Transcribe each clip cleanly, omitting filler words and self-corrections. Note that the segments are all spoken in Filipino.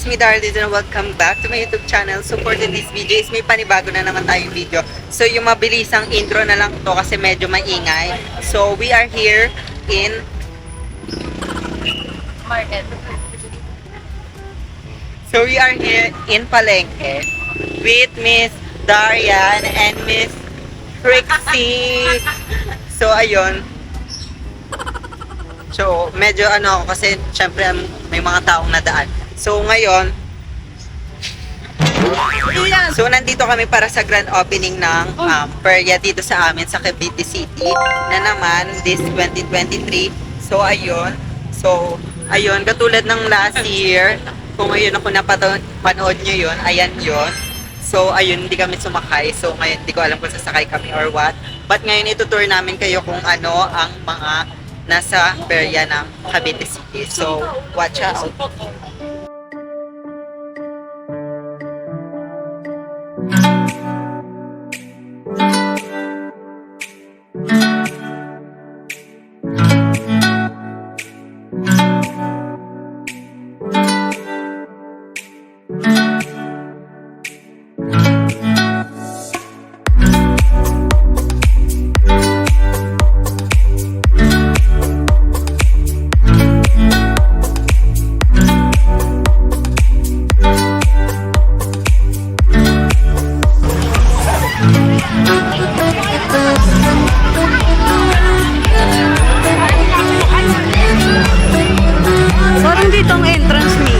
it's me Darlene and welcome back to my YouTube channel. So for today's video is may panibago na naman tayong video. So yung mabilisang intro na lang to kasi medyo maingay. So we are here in Market. So we are here in Palengke with Miss Darian and Miss Trixie. So ayun. So medyo ano ako kasi syempre may mga taong nadaan. So ngayon, so nandito kami para sa grand opening ng Perya dito sa amin sa Cavite City na naman this 2023. So ayun. So ayun, katulad ng last year, kung ngayon ako napanood nyo yun, ayan yun. So ayun, hindi kami sumakay. So ngayon, hindi ko alam kung sasakay kami or what. But ngayon, itutour namin kayo kung ano ang mga nasa Perya ng Cavite City. So watch out. Parang dito ang entrance ni.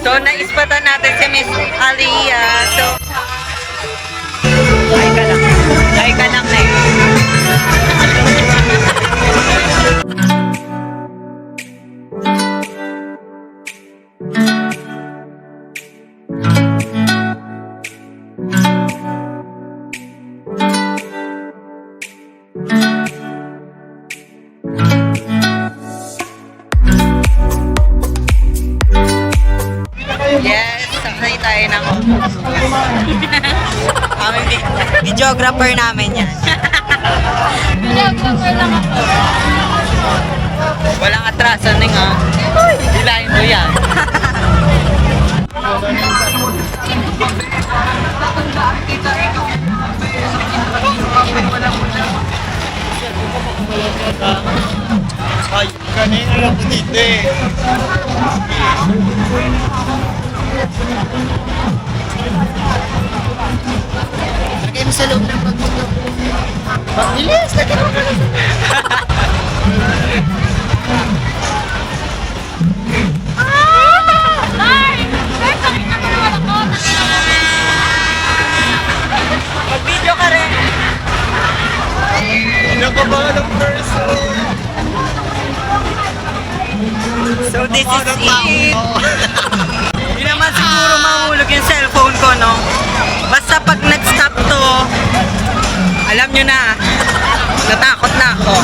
So, naispatan natin si Miss Alia. So, ay ka lang. Ay ka lang na Yes, sakay tayo ng aming videographer namin yan. Videographer lang ako. Walang atrasan na nga. Hilahin mo yan. Ay, kanina lang po dito eh. Lagay mo sa loob ng pagbuto. Pagbilis! Lagay mo! Mag-video ka rin. Nakabahan ng person. This is it. Hindi naman siguro mahulog yung cellphone ko, no? Basta pag nag-stop to, alam nyo na, natakot na ako.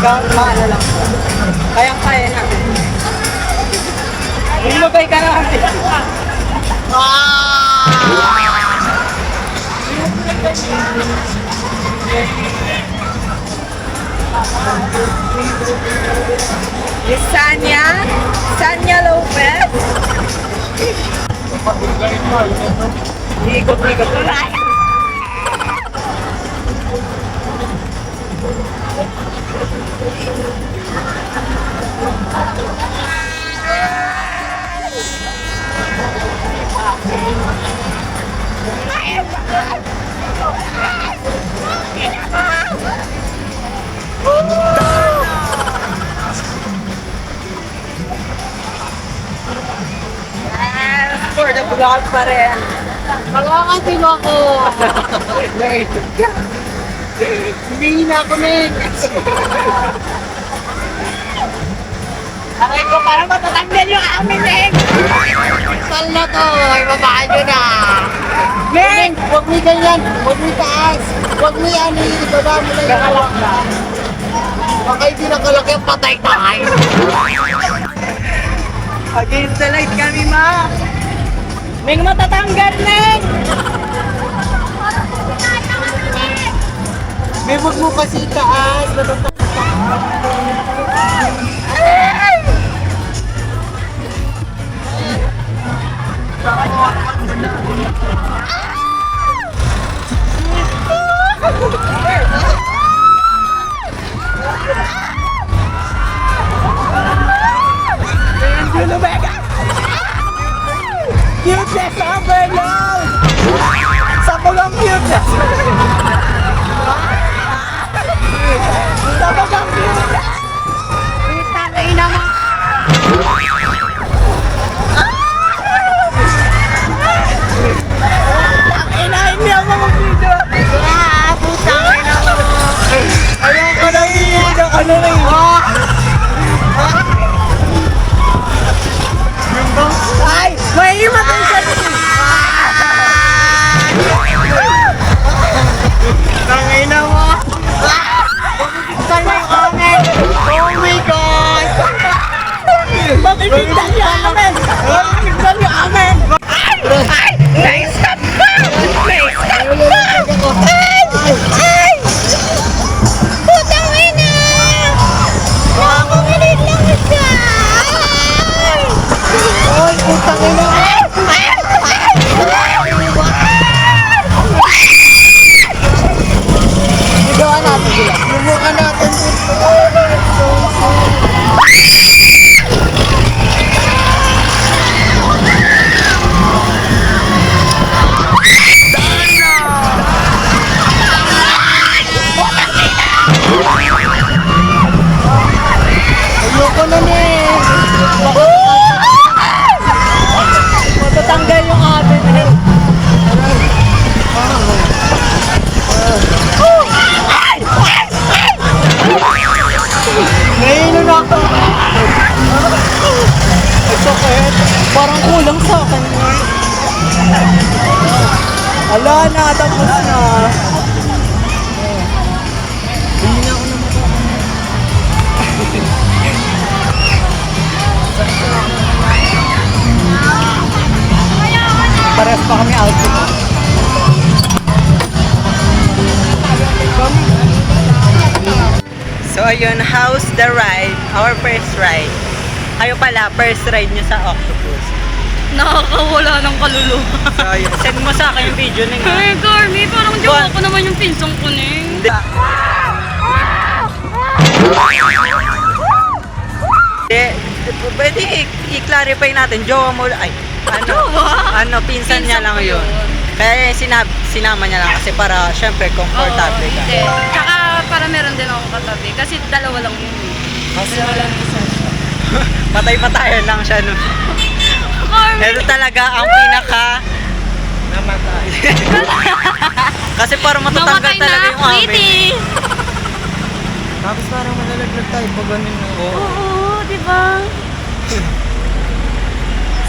Maano lang po. Kayang-kaya natin. Lumabay ka na natin. Sanya Lopez. Ikot-ikot na. For the vlog pa rin. Makakasin ako. Hindi na ako, Ning. Aray ko, parang matatanggal yung amin, Ning! Sal na to. Ay, babaan nyo na. Ning! Huwag mo ganyan. Huwag mo taas. Huwag mo yan. Ibaba mo na yung halak na. Baka hindi nakalaki ang patay tayo. Against the light kami, ma! Ning, matatanggal, Ning! May huwag mo kasi taas. Cuteness overload! Sabog ang cuteness! Sabog ang cuteness! Tangay naman. Inahin niya ang mga video! Putang ina mo. Ayoko na video! Ano na yun? Ay! May imatay siya! Tangina mo. Buksan mo yung amin. Oh my God. Mabibigtan niya amin! Mabibigtan niya amin! Ay! Na-stop ko! Na-stop ko! Ay! Ay! Putang ina! Nakakumilit lang siya! Ay! Ay, putang ina. Sigawa natin sila. Lumukan natin. Ayoko na ni. Matatanggal yung atin eh. Naiinom na ako. It's okay. Parang kulang sa akin. Ala na, tapos na. Hindi na ako Parehas pa kami outfit. So ayun, how's the ride? Our first ride. Kayo pala, first ride nyo sa Octopus. Nakakawala ng kaluluwa. So ayun, send mo sa akin yung video na nga. Ay, Carmi, parang jowa ko naman yung pinsong ko ning. Hindi, pwede i-clarify natin, jowa mo, ay, ano, pinsan niya lang yun. Kaya sinama niya lang kasi para syempre komportable ka. Hindi. Tsaka para meron din ako katabi. Kasi dalawa lang yun. Kasi wala na isa. Patay-patayan lang siya no. Carmen! Ito talaga ang pinaka Namatay. kasi parang matatanggal Namatay talaga na! yung amin. Pretty! Tapos parang malalaglag tayo pag ganun na. Oo, diba?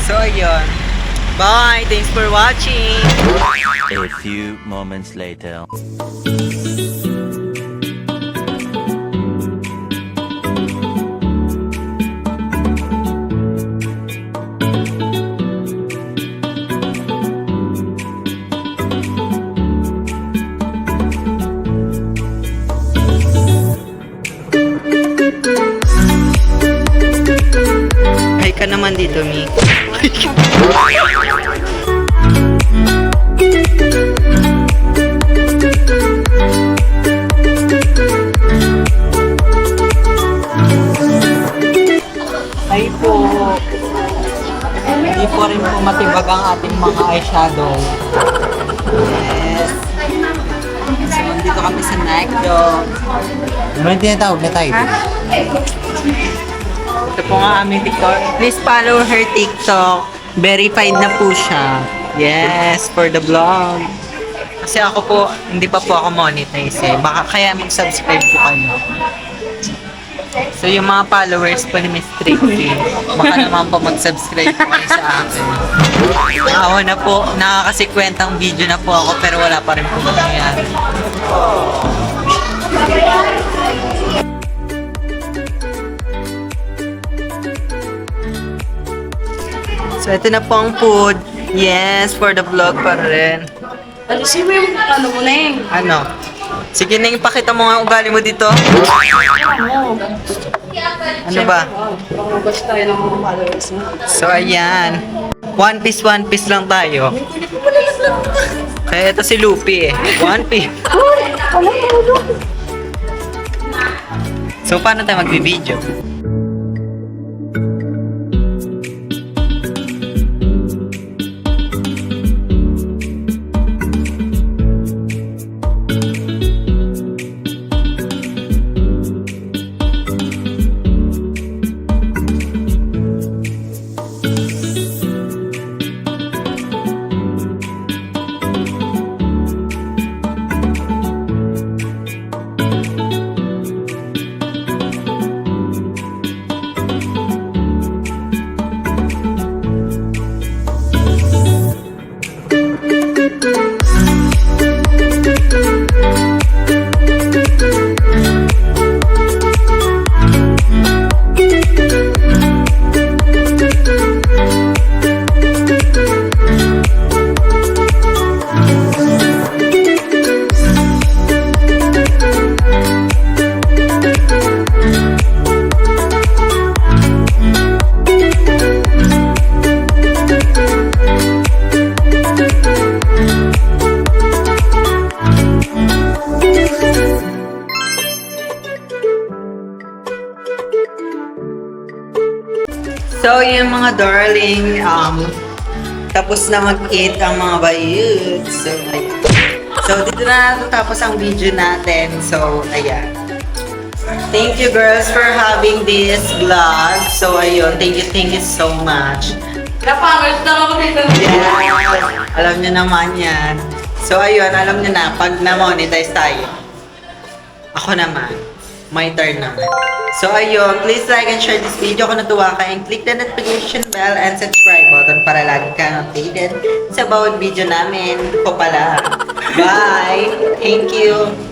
So ayun. Bye! Thanks for watching! A few moments later. Hi ka naman dito, Mi. Hi po. Hindi po rin po matibag ang ating mga eyeshadow. Yes. So, dito kami sa Nike-Do. Ano yung tinatawag na tayo? Ito po nga aming TikTok. Please follow her TikTok. Verified na po siya. Yes, for the vlog. Kasi ako po, hindi pa po ako monetize eh. Baka kaya mag-subscribe po kayo. So yung mga followers po ni Miss Trixie, baka naman po mag-subscribe po kayo sa akin. Ako na po, nakakasikwentang video na po ako pero wala pa rin po nangyayari. So ito na po ang food. Yes, for the vlog pa rin. Alisin mo yung ano mo na eh. Ano? Sige na, ipakita mo nga ang ugali mo dito. Ano ba? Pangubas tayo ng mga followers mo. So ayan. One piece lang tayo. Kaya ito si Lupi eh. One piece. So paano tayo magbi-video? So, yung mga darling, tapos na mag-eat ang mga bayut. So, ayan. So, dito na natapos ang video natin. So, ayan. Thank you girls for having this vlog. So, ayun. Thank you so much. Napangit na ako dito. Yes! Alam nyo naman yan. So, ayun. Alam nyo na, pag na-monetize tayo, ako naman, my turn naman. So, ayun. Please like and share this video kung natuwa ka and click the notification bell and subscribe button para lagi kang updated sa bawat video namin. Ko pala. Bye! Thank you!